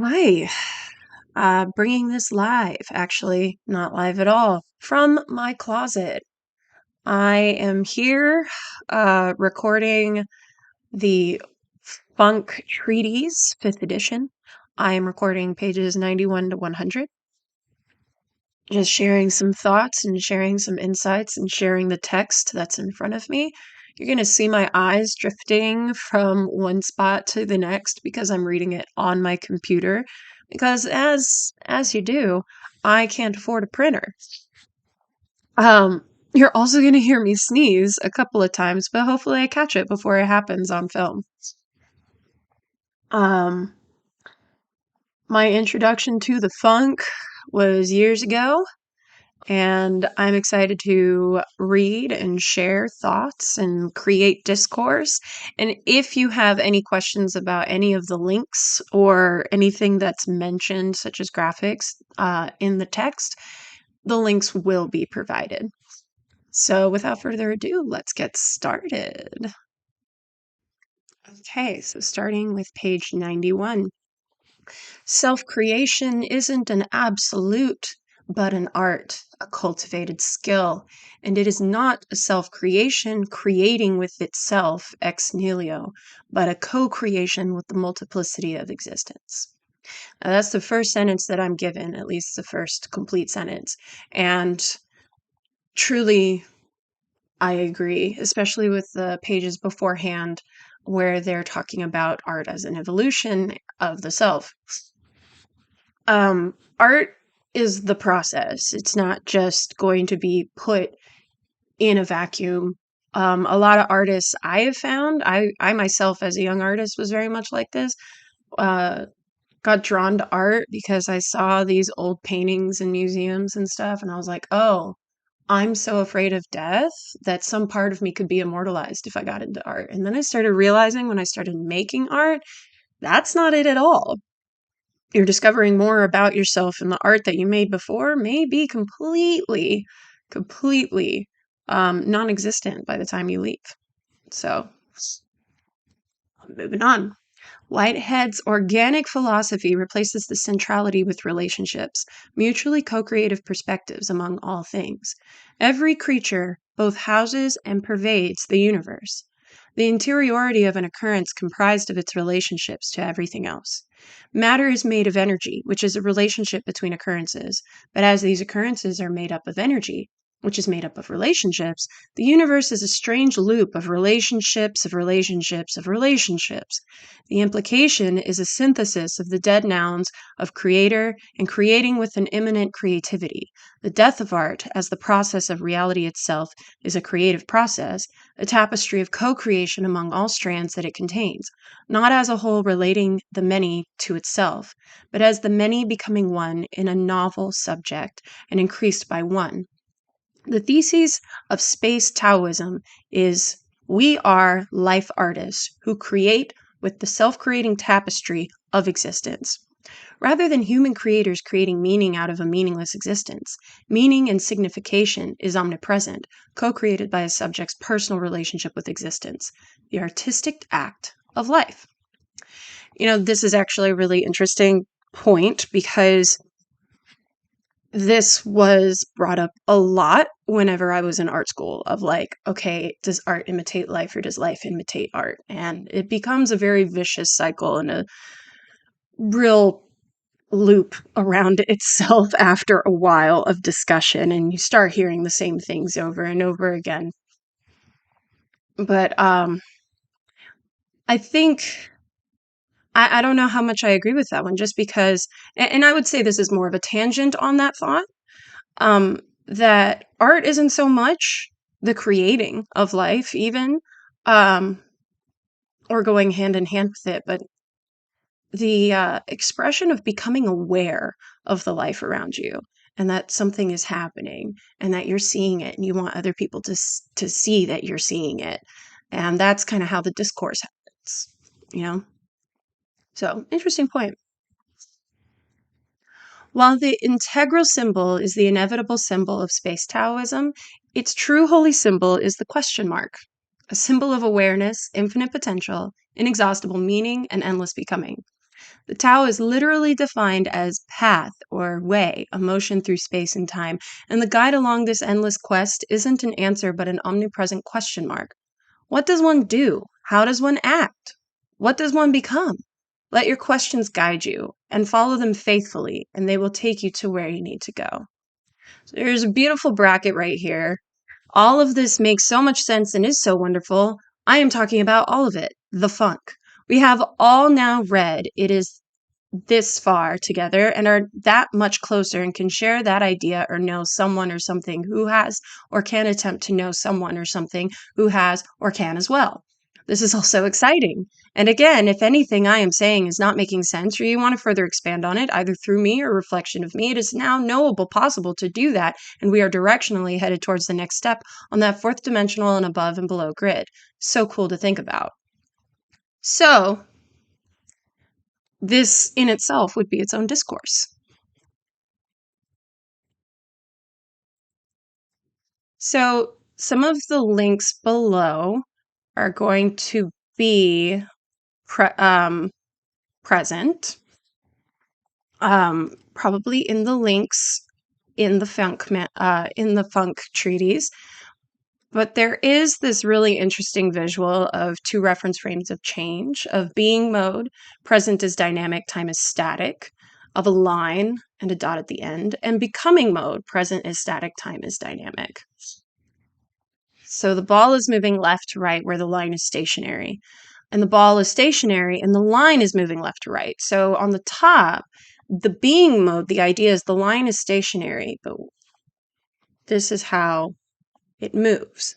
Hi, bringing this live, actually, not live at all, from my closet. I am here recording the Funk Treatise, 5th edition. I am recording pages 91 to 100, just sharing some thoughts and sharing some insights and sharing the text that's in front of me. You're going to see my eyes drifting from one spot to the next because I'm reading it on my computer. Because as you do, I can't afford a printer. You're also going to hear me sneeze a couple of times, but hopefully I catch it before it happens on film. Um, my introduction to the funk was years ago. And I'm excited to read and share thoughts and create discourse. And if you have any questions about any of the links or anything that's mentioned, such as graphics, in the text, the links will be provided. So without further ado, let's get started. Okay, so starting with page 91. Self-creation isn't an absolute, but an art, a cultivated skill, and it is not a self-creation creating with itself ex nihilo, but a co-creation with the multiplicity of existence. Now, that's the first sentence that I'm given, at least the first complete sentence. And truly, I agree, especially with the pages beforehand where they're talking about art as an evolution of the self. Art is the process. It's not just going to be put in a vacuum. A lot of artists I have found, I myself as a young artist was very much like this, uh, got drawn to art because I saw these old paintings in museums and stuff, and I was like, oh, I'm so afraid of death that some part of me could be immortalized if I got into art. And then I started realizing when I started making art, that's not it at all. You're discovering more about yourself, and the art that you made before may be completely non-existent by the time you leave. So, moving on. Whitehead's organic philosophy replaces the centrality with relationships, mutually co-creative perspectives among all things. Every creature both houses and pervades the universe. The interiority of an occurrence comprised of its relationships to everything else. Matter is made of energy, which is a relationship between occurrences, but as these occurrences are made up of energy, which is made up of relationships, the universe is a strange loop of relationships, of relationships, of relationships. The implication is a synthesis of the dead nouns of creator and creating with an immanent creativity. The death of art, as the process of reality itself, is a creative process, a tapestry of co-creation among all strands that it contains, not as a whole relating the many to itself, but as the many becoming one in a novel subject and increased by one. The thesis of space Taoism is we are life artists who create with the self-creating tapestry of existence. Rather than human creators creating meaning out of a meaningless existence, meaning and signification is omnipresent, co-created by a subject's personal relationship with existence, the artistic act of life. This is actually a really interesting point because this was brought up a lot whenever I was in art school of like, okay, does art imitate life or does life imitate art? And it becomes a very vicious cycle and a real loop around itself after a while of discussion, and you start hearing the same things over and over again. But I think I don't know how much I agree with that one, just because, and I would say this is more of a tangent on that thought, that art isn't so much the creating of life, even, um, or going hand in hand with it, but the expression of becoming aware of the life around you and that something is happening and that you're seeing it and you want other people to see that you're seeing it. And that's kind of how the discourse happens, you know? So, interesting point. While the integral symbol is the inevitable symbol of space Taoism, its true holy symbol is the question mark, a symbol of awareness, infinite potential, inexhaustible meaning, and endless becoming. The Tao is literally defined as path or way, a motion through space and time, and the guide along this endless quest isn't an answer but an omnipresent question mark. What does one do? How does one act? What does one become? Let your questions guide you and follow them faithfully, and they will take you to where you need to go. So there's a beautiful bracket right here. All of this makes so much sense and is so wonderful. I am talking about all of it, the funk. We have all now read it is this far together and are that much closer and can share that idea or know someone or something who has or can attempt to know someone or something who has or can as well. This is also exciting. And again, if anything I am saying is not making sense or you want to further expand on it, either through me or reflection of me, it is now knowable possible to do that. And we are directionally headed towards the next step on that fourth dimensional and above and below grid. So cool to think about. So, this in itself would be its own discourse. So some of the links below are going to be present, probably in the links in the funk treatise. But there is this really interesting visual of two reference frames of change, of being mode, present is dynamic, time is static, of a line and a dot at the end, and becoming mode, present is static, time is dynamic. So the ball is moving left to right where the line is stationary. And the ball is stationary and the line is moving left to right. So on the top, the being mode, the idea is the line is stationary, but this is how it moves.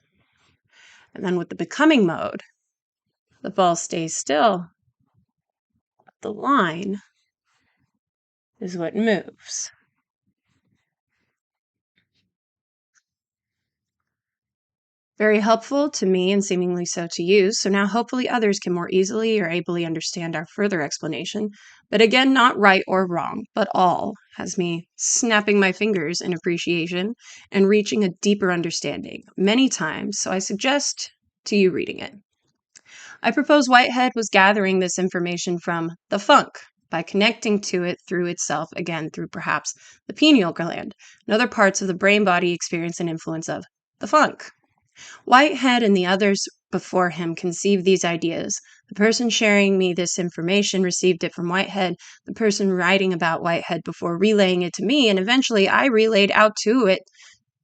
And then with the becoming mode, the ball stays still. The line is what moves. Very helpful to me and seemingly so to you, so now hopefully others can more easily or ably understand our further explanation. But again, not right or wrong, but all has me snapping my fingers in appreciation and reaching a deeper understanding many times, so I suggest to you reading it. I propose Whitehead was gathering this information from the funk by connecting to it through itself, again, through perhaps the pineal gland and other parts of the brain body experience and influence of the funk. Whitehead and the others before him conceived these ideas. The person sharing me this information received it from Whitehead, the person writing about Whitehead before relaying it to me, and eventually I relayed out to it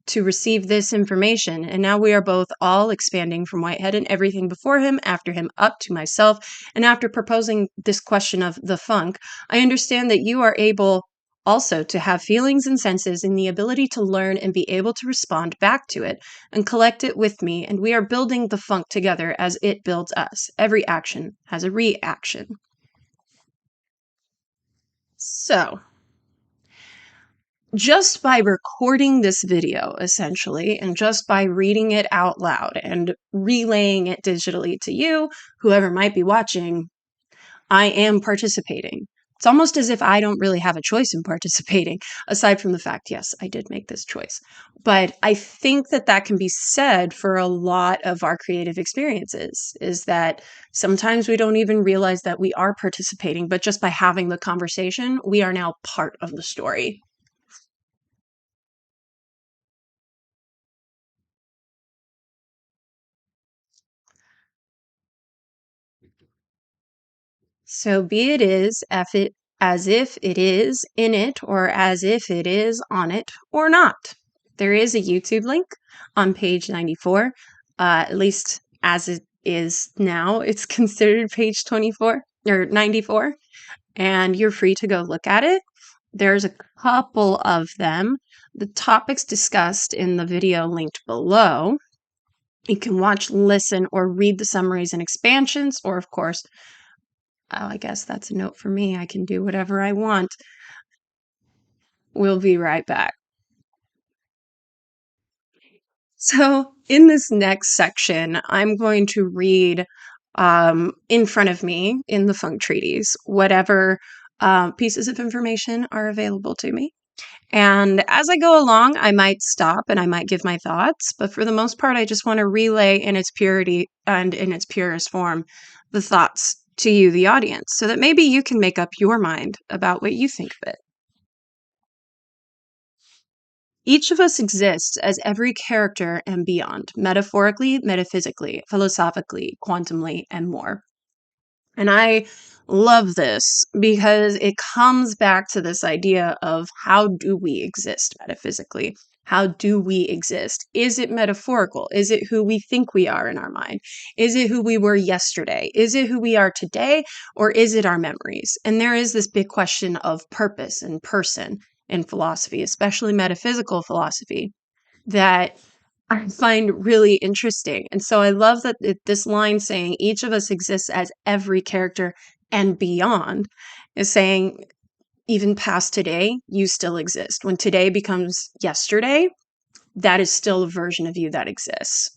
to receive this information. And now we are both all expanding from Whitehead and everything before him, after him, up to myself. And after proposing this question of the funk, I understand that you are able also to have feelings and senses and the ability to learn and be able to respond back to it and collect it with me. And we are building the funk together as it builds us. Every action has a reaction. So, just by recording this video, essentially, and just by reading it out loud and relaying it digitally to you, whoever might be watching, I am participating. It's almost as if I don't really have a choice in participating, aside from the fact, yes, I did make this choice. But I think that that can be said for a lot of our creative experiences, is that sometimes we don't even realize that we are participating, but just by having the conversation, we are now part of the story. So be it is as if it is in it or as if it is on it or not. There is a YouTube link on page 94, at least as it is now. It's considered page 24 or 94, and you're free to go look at it. There's a couple of them. The topics discussed in the video linked below. You can watch, listen, or read the summaries and expansions, or of course, I guess that's a note for me. I can do whatever I want. We'll be right back. So, in this next section, I'm going to read in front of me in the Funk Treatise whatever pieces of information are available to me. And as I go along, I might stop and I might give my thoughts, but for the most part, I just want to relay in its purity and in its purest form the thoughts to you, the audience, so that maybe you can make up your mind about what you think of it. Each of us exists as every character and beyond, metaphorically, metaphysically, philosophically, quantumly, and more. And I love this because it comes back to this idea of how do we exist metaphysically? How do we exist? Is it metaphorical? Is it who we think we are in our mind? Is it who we were yesterday? Is it who we are today? Or is it our memories? And there is this big question of purpose and person in philosophy, especially metaphysical philosophy, that I find really interesting. And so I love that this line saying each of us exists as every character and beyond is saying even past today, you still exist. When today becomes yesterday, that is still a version of you that exists.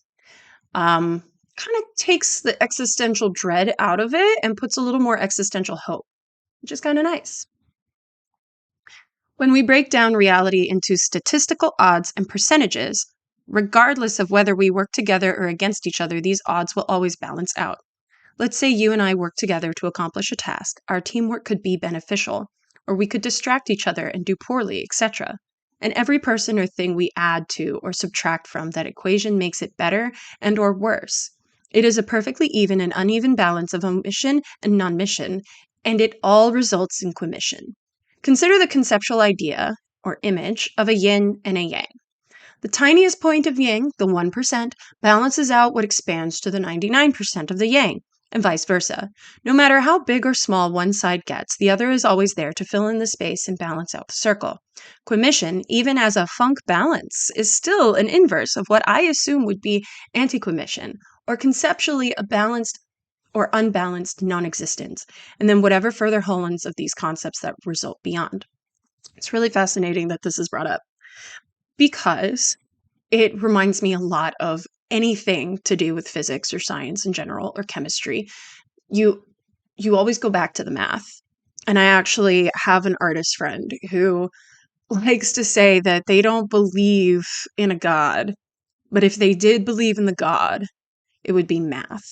Kind of takes the existential dread out of it and puts a little more existential hope, which is kind of nice. When we break down reality into statistical odds and percentages, regardless of whether we work together or against each other, these odds will always balance out. Let's say you and I work together to accomplish a task. Our teamwork could be beneficial, or we could distract each other and do poorly, etc. And every person or thing we add to or subtract from that equation makes it better and or worse. It is a perfectly even and uneven balance of omission and non-mission, and it all results in commission. Consider the conceptual idea, or image, of a yin and a yang. The tiniest point of yang, the 1%, balances out what expands to the 99% of the yang, and vice versa. No matter how big or small one side gets, the other is always there to fill in the space and balance out the circle. Quimission, even as a funk balance, is still an inverse of what I assume would be anti-quimission, or conceptually a balanced or unbalanced non-existence, and then whatever further hold-ons of these concepts that result beyond. It's really fascinating that this is brought up because it reminds me a lot of anything to do with physics or science in general or chemistry. You always go back to the math. And I actually have an artist friend who likes to say that they don't believe in a god, but if they did believe in the god, it would be math.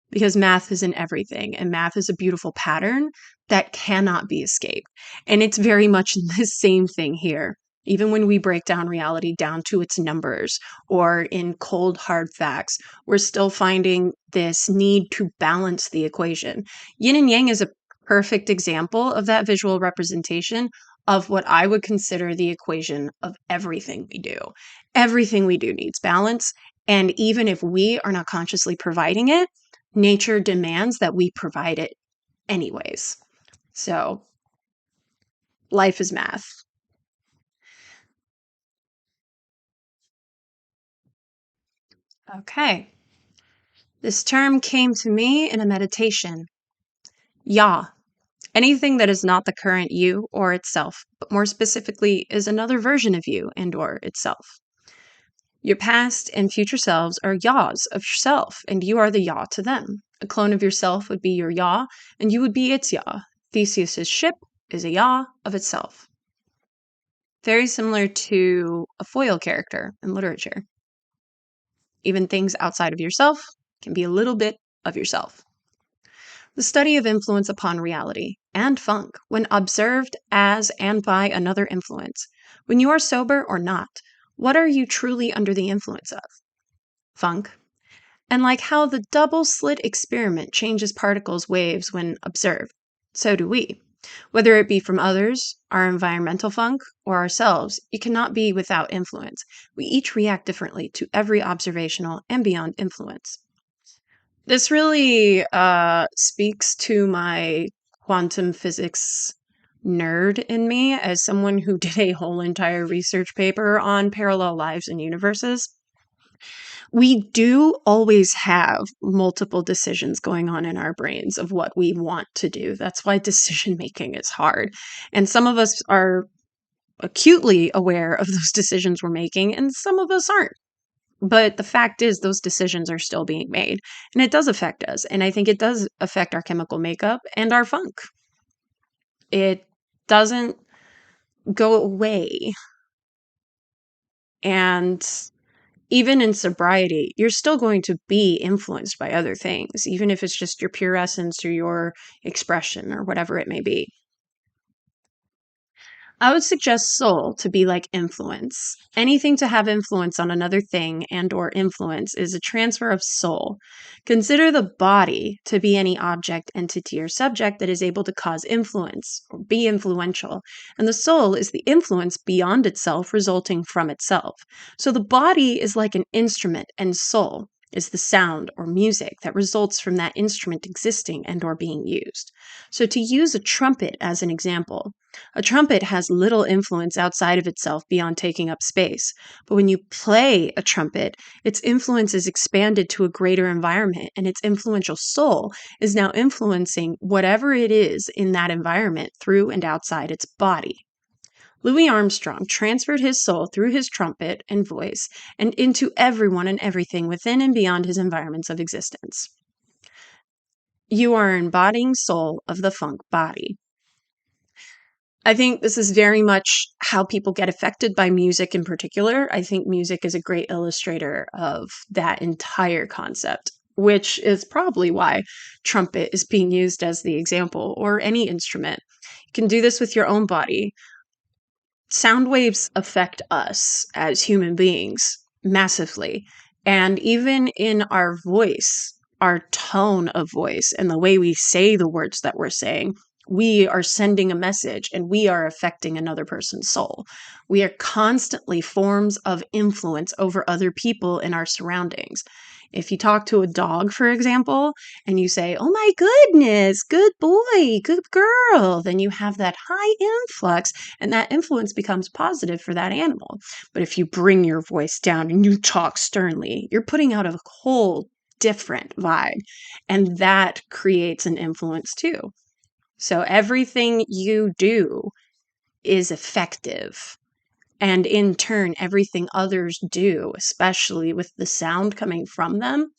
Because math is in everything, and math is a beautiful pattern that cannot be escaped. And it's very much the same thing here. Even when we break down reality down to its numbers or in cold, hard facts, we're still finding this need to balance the equation. Yin and yang is a perfect example of that visual representation of what I would consider the equation of everything we do. Everything we do needs balance. And even if we are not consciously providing it, nature demands that we provide it anyways. So, life is math. Okay. This term came to me in a meditation. Ya. Anything that is not the current you or itself, but more specifically is another version of you and or itself. Your past and future selves are yas of yourself, and you are the ya to them. A clone of yourself would be your ya, and you would be its ya. Theseus's ship is a ya of itself. Very similar to a foil character in literature. Even things outside of yourself can be a little bit of yourself. The study of influence upon reality and funk when observed as and by another influence. When you are sober or not, what are you truly under the influence of? Funk. And like how the double slit experiment changes particles' waves when observed, so do we. Whether it be from others, our environmental funk, or ourselves, it cannot be without influence. We each react differently to every observational and beyond influence. This really speaks to my quantum physics nerd in me as someone who did a whole entire research paper on parallel lives and universes. We do always have multiple decisions going on in our brains of what we want to do. That's why decision making is hard. And some of us are acutely aware of those decisions we're making, and some of us aren't. But the fact is, those decisions are still being made, and it does affect us. And I think it does affect our chemical makeup and our funk. It doesn't go away. And Even in sobriety, you're still going to be influenced by other things, even if it's just your pure essence or your expression or whatever it may be. I would suggest soul to be like influence. Anything to have influence on another thing and or influence is a transfer of soul. Consider the body to be any object, entity, or subject that is able to cause influence or be influential, and the soul is the influence beyond itself resulting from itself. So the body is like an instrument, and soul is the sound or music that results from that instrument existing and or being used. So to use a trumpet as an example, a trumpet has little influence outside of itself beyond taking up space. But when you play a trumpet, its influence is expanded to a greater environment, and its influential soul is now influencing whatever it is in that environment through and outside its body. Louis Armstrong transferred his soul through his trumpet and voice and into everyone and everything within and beyond his environments of existence. You are embodying soul of the funk body. I think this is very much how people get affected by music in particular. I think music is a great illustrator of that entire concept, which is probably why trumpet is being used as the example, or any instrument. You can do this with your own body. Sound waves affect us as human beings massively. And even in our voice, our tone of voice, and the way we say the words that we're saying, we are sending a message and we are affecting another person's soul. We are constantly forms of influence over other people in our surroundings. If you talk to a dog, for example, and you say, "Oh my goodness, good boy, good girl," then you have that high influx and that influence becomes positive for that animal. But if you bring your voice down and you talk sternly, you're putting out a whole different vibe, and that creates an influence too. So everything you do is effective. And in turn, everything others do, especially with the sound coming from them,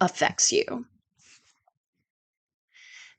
affects you.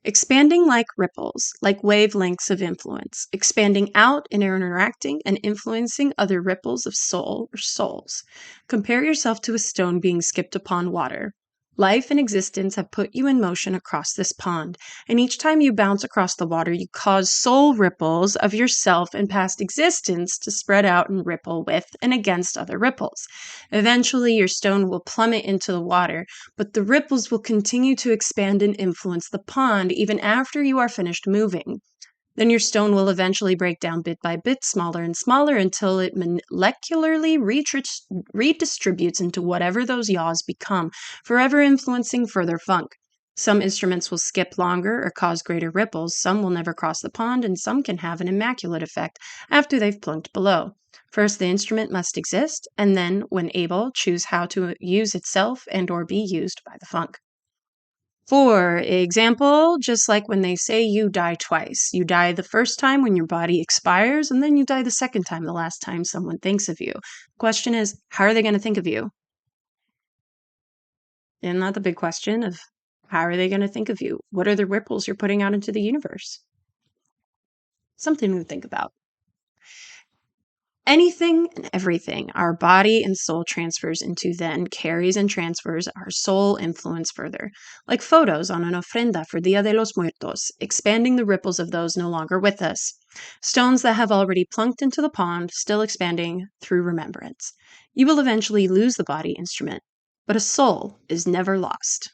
Expanding like ripples, like wavelengths of influence, expanding out and interacting and influencing other ripples of soul or souls. Compare yourself to a stone being skipped upon water. Life and existence have put you in motion across this pond, and each time you bounce across the water, you cause soul ripples of yourself and past existence to spread out and ripple with and against other ripples. Eventually, your stone will plummet into the water, but the ripples will continue to expand and influence the pond even after you are finished moving. Then your stone will eventually break down bit by bit, smaller and smaller, until it molecularly redistributes into whatever those yaws become, forever influencing further funk. Some instruments will skip longer or cause greater ripples, some will never cross the pond, and some can have an immaculate effect after they've plunked below. First, the instrument must exist, and then, when able, choose how to use itself and or be used by the funk. For example, just like when they say you die twice. You die the first time when your body expires, and then you die the second time, the last time someone thinks of you. The question is, how are they going to think of you? Isn't that the big question of how are they going to think of you? What are the ripples you're putting out into the universe? Something to think about. Anything and everything our body and soul transfers into then carries and transfers our soul influence further, like photos on an ofrenda for Dia de los Muertos, expanding the ripples of those no longer with us. Stones that have already plunked into the pond, still expanding through remembrance. You will eventually lose the body instrument, but a soul is never lost.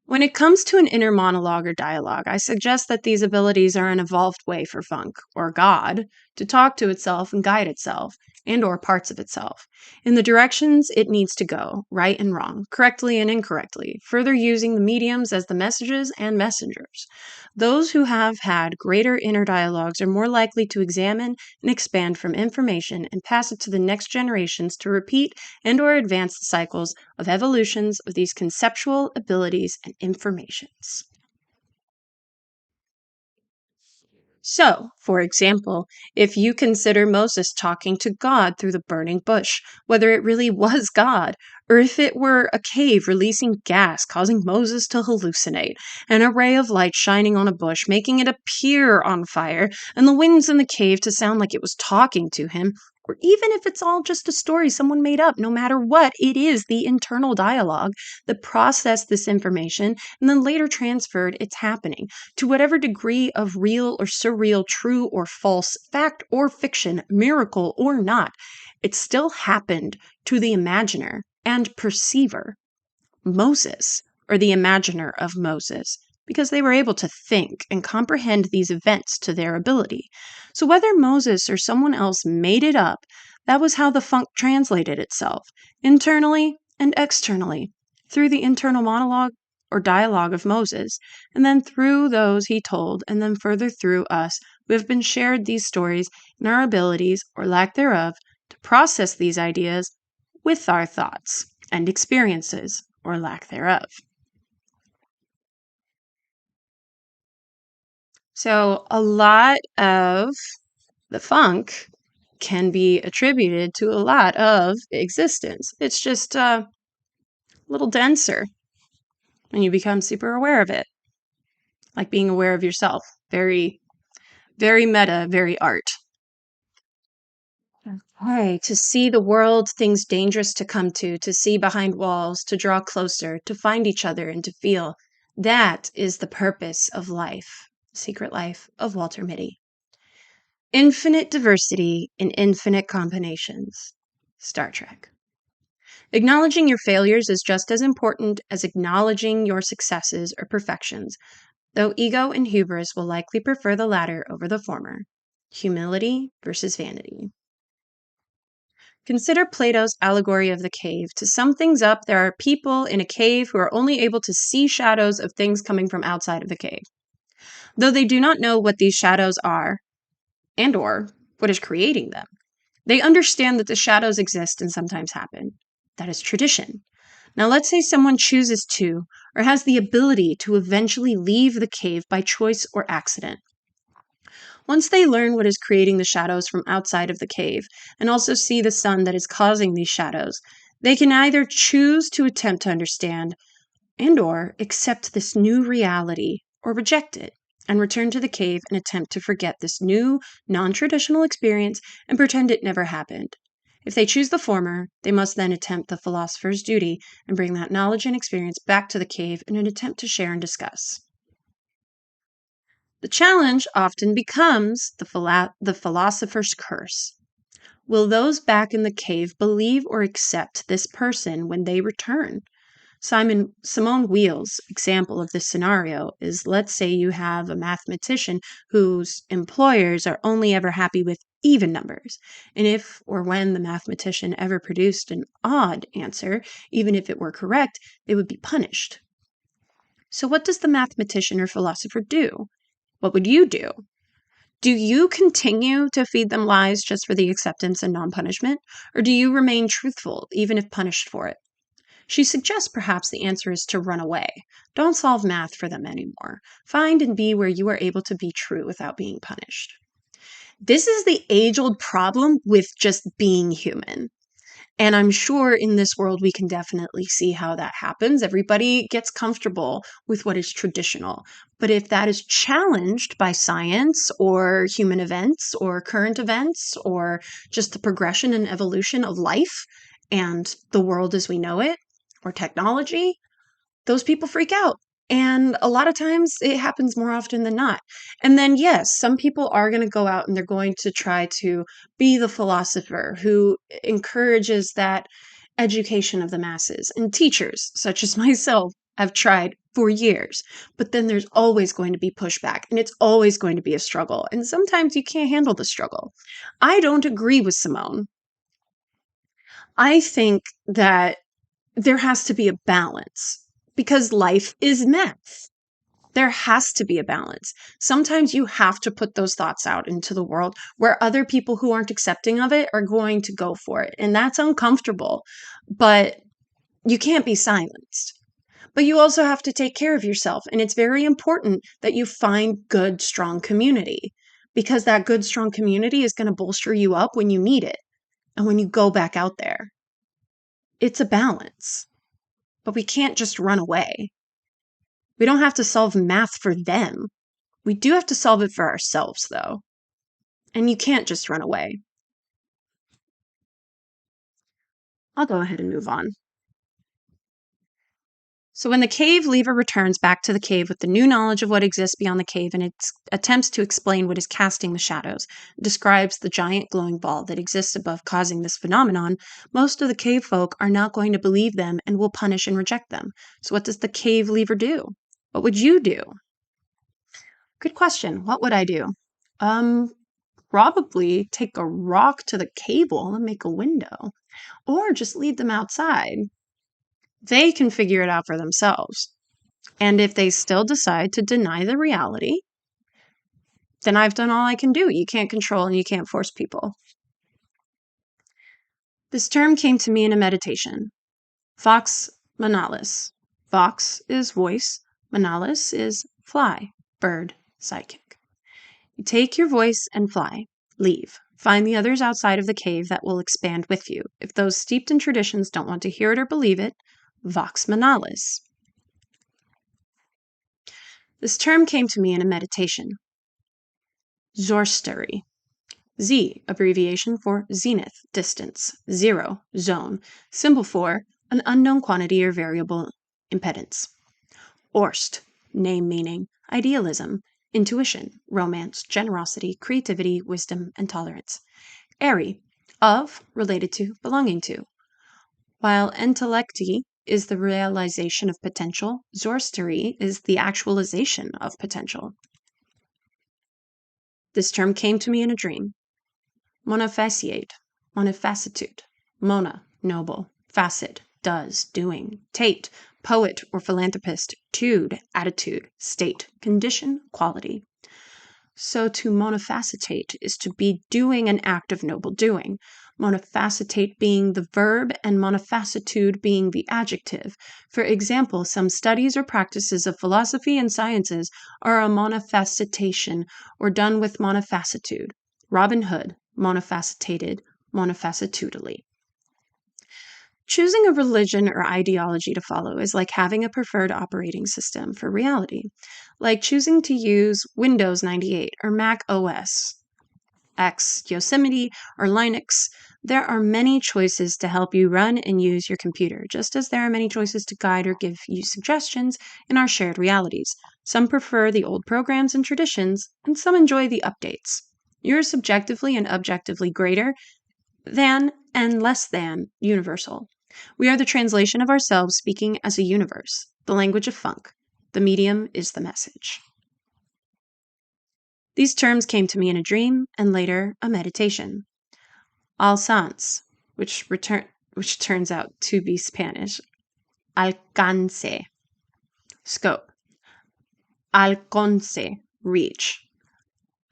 When it comes to an inner monologue or dialogue, I suggest that these abilities are an evolved way for funk, or God, to talk to itself and guide itself, and or parts of itself, in the directions it needs to go, right and wrong, correctly and incorrectly, further using the mediums as the messages and messengers. Those who have had greater inner dialogues are more likely to examine and expand from information and pass it to the next generations to repeat and or advance the cycles of evolutions of these conceptual abilities and informations. So, for example, if you consider Moses talking to God through the burning bush, whether it really was God Or if it were a cave releasing gas, causing Moses to hallucinate, an array of light shining on a bush, making it appear on fire, and the winds in the cave to sound like it was talking to him, or even if it's all just a story someone made up, no matter what, it is the internal dialogue that processed this information and then later transferred its happening to whatever degree of real or surreal, true or false, fact or fiction, miracle or not. It still happened to the imaginer and perceiver, Moses, or the imaginer of Moses, because they were able to think and comprehend these events to their ability. So whether Moses or someone else made it up, that was how the funk translated itself, internally and externally, through the internal monologue or dialogue of Moses, and then through those he told, and then further through us who have been shared these stories and our abilities, or lack thereof, to process these ideas with our thoughts and experiences, or lack thereof. So, a lot of the funk can be attributed to a lot of existence. It's just a little denser when you become super aware of it, like being aware of yourself. Very, very meta, very art. Hey, to see the world, things dangerous to come to see behind walls, to draw closer, to find each other and to feel. That is the purpose of life. Secret Life of Walter Mitty. Infinite diversity in infinite combinations. Star Trek. Acknowledging your failures is just as important as acknowledging your successes or perfections, though ego and hubris will likely prefer the latter over the former. Humility versus vanity. Consider Plato's allegory of the cave. To sum things up, there are people in a cave who are only able to see shadows of things coming from outside of the cave. Though they do not know what these shadows are, and or what is creating them, they understand that the shadows exist and sometimes happen. That is tradition. Now let's say someone chooses to, or has the ability to eventually leave the cave by choice or accident. Once they learn what is creating the shadows from outside of the cave, and also see the sun that is causing these shadows, they can either choose to attempt to understand and or accept this new reality, or reject it and return to the cave and attempt to forget this new, non-traditional experience and pretend it never happened. If they choose the former, they must then attempt the philosopher's duty and bring that knowledge and experience back to the cave in an attempt to share and discuss. The challenge often becomes the philosopher's curse. Will those back in the cave believe or accept this person when they return? Simone Weil's example of this scenario is, let's say you have a mathematician whose employers are only ever happy with even numbers. And if or when the mathematician ever produced an odd answer, even if it were correct, they would be punished. So what does the mathematician or philosopher do? What would you do? Do you continue to feed them lies just for the acceptance and non-punishment? Or do you remain truthful, even if punished for it? She suggests perhaps the answer is to run away. Don't solve math for them anymore. Find and be where you are able to be true without being punished. This is the age-old problem with just being human. And I'm sure in this world we can definitely see how that happens. Everybody gets comfortable with what is traditional. But if that is challenged by science or human events or current events or just the progression and evolution of life and the world as we know it, or technology, those people freak out. And a lot of times it happens more often than not. And then, yes, some people are going to go out and they're going to try to be the philosopher who encourages that education of the masses. And teachers, such as myself, have tried for years. But then there's always going to be pushback and it's always going to be a struggle. And sometimes you can't handle the struggle. I don't agree with Simone. I think that there has to be a balance because life is math. There has to be a balance. Sometimes you have to put those thoughts out into the world where other people who aren't accepting of it are going to go for it. And that's uncomfortable, but you can't be silenced. But you also have to take care of yourself. And it's very important that you find good, strong community because that good, strong community is going to bolster you up when you need it and when you go back out there. It's a balance, but we can't just run away. We don't have to solve math for them. We do have to solve it for ourselves, though. And you can't just run away. I'll go ahead and move on. So when the cave leaver returns back to the cave with the new knowledge of what exists beyond the cave and it attempts to explain what is casting the shadows, describes the giant glowing ball that exists above causing this phenomenon, most of the cave folk are not going to believe them and will punish and reject them. So what does the cave leaver do? What would you do? Good question. What would I do? Probably take a rock to the cave wall and make a window, or just leave them outside. They can figure it out for themselves. And if they still decide to deny the reality, then I've done all I can do. You can't control and you can't force people. This term came to me in a meditation. Vox manalis. Vox is voice. Manalis is fly, bird, psychic. You take your voice and fly. Leave. Find the others outside of the cave that will expand with you. If those steeped in traditions don't want to hear it or believe it, vox manalis. This term came to me in a meditation. Zorstery. Z, abbreviation for zenith, distance, zero, zone, symbol for an unknown quantity or variable impedance. Orst, name meaning idealism, intuition, romance, generosity, creativity, wisdom, and tolerance. Eri, of, related to, belonging to. While intellecti is the realization of potential, zorstery is the actualization of potential. This term came to me in a dream. Monofaciate, monofacitude. Mona, noble. Facet, does, doing. Tate, poet or philanthropist. Tude, attitude, state, condition, quality. So to monofacitate is to be doing an act of noble doing. Monofacitate being the verb and monofacitude being the adjective. For example, some studies or practices of philosophy and sciences are a monofacitation or done with monofacitude. Robin Hood, monofacetated, monofacitudely. Choosing a religion or ideology to follow is like having a preferred operating system for reality, like choosing to use Windows 98 or Mac OS X, Yosemite, or Linux. There are many choices to help you run and use your computer, just as there are many choices to guide or give you suggestions in our shared realities. Some prefer the old programs and traditions, and some enjoy the updates. You're subjectively and objectively greater than and less than universal. We are the translation of ourselves speaking as a universe, the language of funk. The medium is the message. These terms came to me in a dream and later a meditation. Alcance, which turns out to be Spanish. Alcance, scope. Alcance, reach.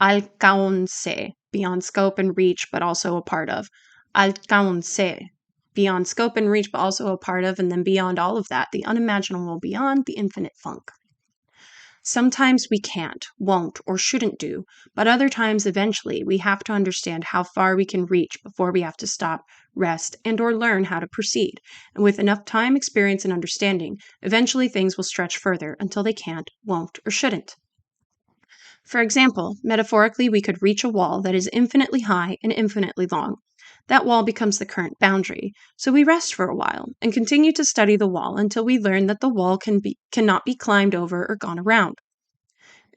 Alcance, beyond scope and reach, but also a part of. Alcance, beyond scope and reach, but also a part of, and then beyond all of that, the unimaginable beyond the infinite funk. Sometimes we can't, won't, or shouldn't do, but other times eventually we have to understand how far we can reach before we have to stop, rest, and or learn how to proceed. And with enough time, experience, and understanding, eventually things will stretch further until they can't, won't, or shouldn't. For example, metaphorically, we could reach a wall that is infinitely high and infinitely long. That wall becomes the current boundary, so we rest for a while and continue to study the wall until we learn that the wall cannot be climbed over or gone around.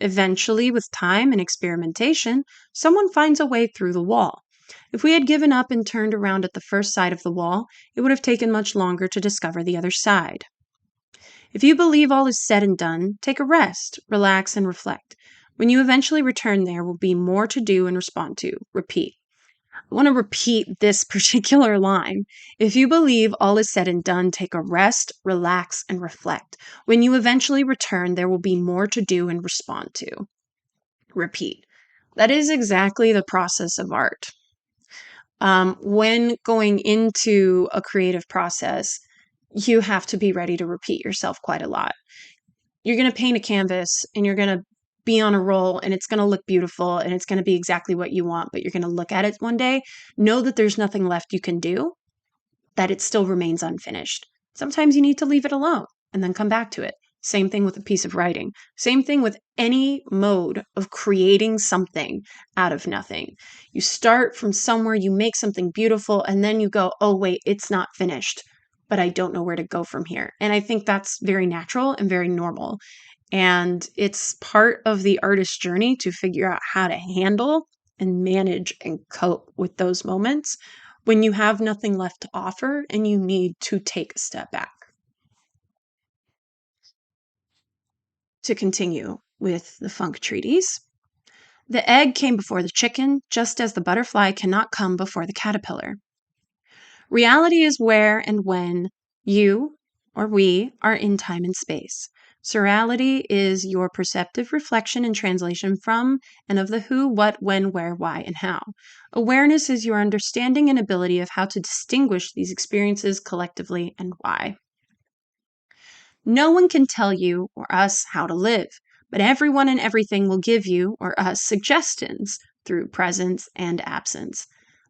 Eventually, with time and experimentation, someone finds a way through the wall. If we had given up and turned around at the first side of the wall, it would have taken much longer to discover the other side. If you believe all is said and done, take a rest, relax, and reflect. When you eventually return, there will be more to do and respond to. Repeat. I want to repeat this particular line. If you believe all is said and done, take a rest, relax, and reflect. When you eventually return, there will be more to do and respond to. Repeat. That is exactly the process of art. When going into a creative process, you have to be ready to repeat yourself quite a lot. You're going to paint a canvas and you're going to be on a roll and it's going to look beautiful and it's going to be exactly what you want, but you're going to look at it one day, know that there's nothing left you can do. that it still remains unfinished. Sometimes you need to leave it alone and then come back to it. Same thing with a piece of writing. Same thing with any mode of creating something out of nothing. You start from somewhere, you make something beautiful, and then you go, oh, wait, it's not finished, but I don't know where to go from here. And I think that's very natural and very normal. And it's part of the artist's journey to figure out how to handle and manage and cope with those moments when you have nothing left to offer and you need to take a step back. To continue with the Funk Treatise, the egg came before the chicken, just as the butterfly cannot come before the caterpillar. Reality is where and when you or we are in time and space. Surreality is your perceptive reflection and translation from and of the who, what, when, where, why, and how. Awareness is your understanding and ability of how to distinguish these experiences collectively and why. No one can tell you or us how to live, but everyone and everything will give you or us suggestions through presence and absence.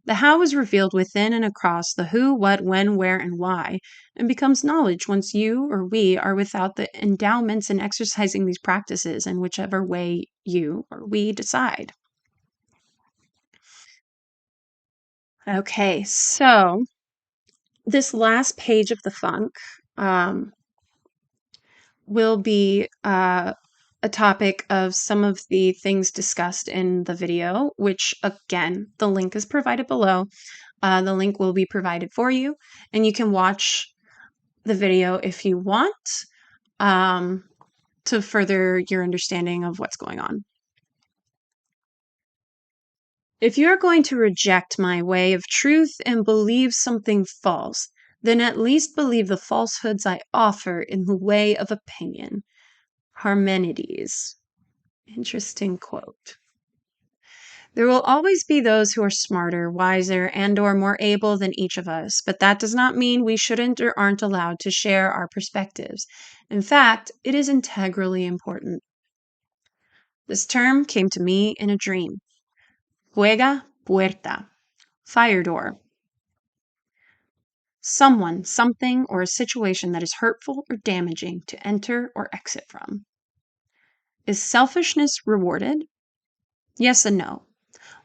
The how is revealed within and across the who, what, when, where, and why, and becomes knowledge once you or we are without the endowments in exercising these practices in whichever way you or we decide. Okay, so this last page of the funk will be a topic of some of the things discussed in the video, which again, the link is provided below. The link will be provided for you, and you can watch the video if you want to further your understanding of what's going on. If you're going to reject my way of truth and believe something false, then at least believe the falsehoods I offer in the way of opinion. Parmenides. Interesting quote. There will always be those who are smarter, wiser, and/or more able than each of us, but that does not mean we shouldn't or aren't allowed to share our perspectives. In fact, it is integrally important. This term came to me in a dream. Fuega puerta. Fire door. Someone, something, or a situation that is hurtful or damaging to enter or exit from. Is selfishness rewarded? Yes and no.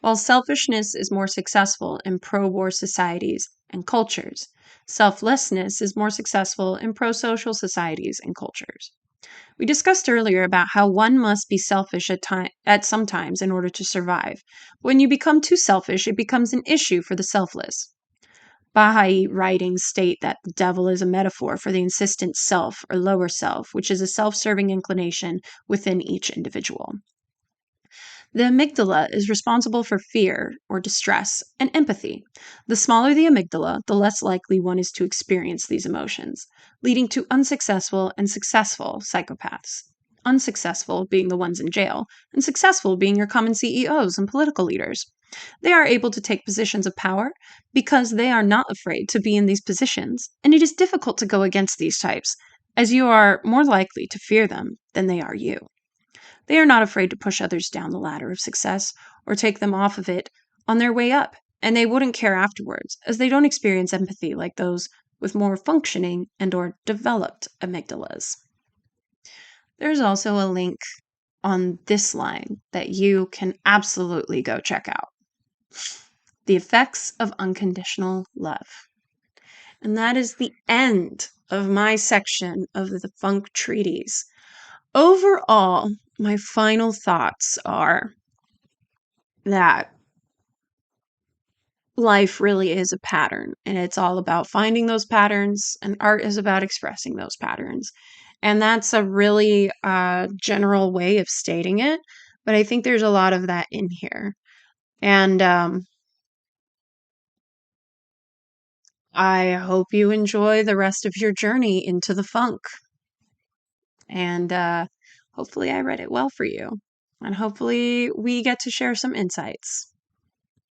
While selfishness is more successful in pro-war societies and cultures, selflessness is more successful in pro-social societies and cultures. We discussed earlier about how one must be selfish at some times in order to survive. When you become too selfish, it becomes an issue for the selfless. Baha'i writings state that the devil is a metaphor for the insistent self or lower self, which is a self-serving inclination within each individual. The amygdala is responsible for fear or distress and empathy. The smaller the amygdala, the less likely one is to experience these emotions, leading to unsuccessful and successful psychopaths. Unsuccessful being the ones in jail, and successful being your common CEOs and political leaders. They are able to take positions of power because they are not afraid to be in these positions, and it is difficult to go against these types, as you are more likely to fear them than they are you. They are not afraid to push others down the ladder of success or take them off of it on their way up, and they wouldn't care afterwards, as they don't experience empathy like those with more functioning and/or developed amygdalas. There's also a link on this line that you can absolutely go check out. The effects of unconditional love. And that is the end of my section of the Funk Treatise. Overall, my final thoughts are that life really is a pattern, and it's all about finding those patterns, and art is about expressing those patterns. And that's a really general way of stating it, but I think there's a lot of that in here. And I hope you enjoy the rest of your journey into the funk. And hopefully I read it well for you. And hopefully we get to share some insights.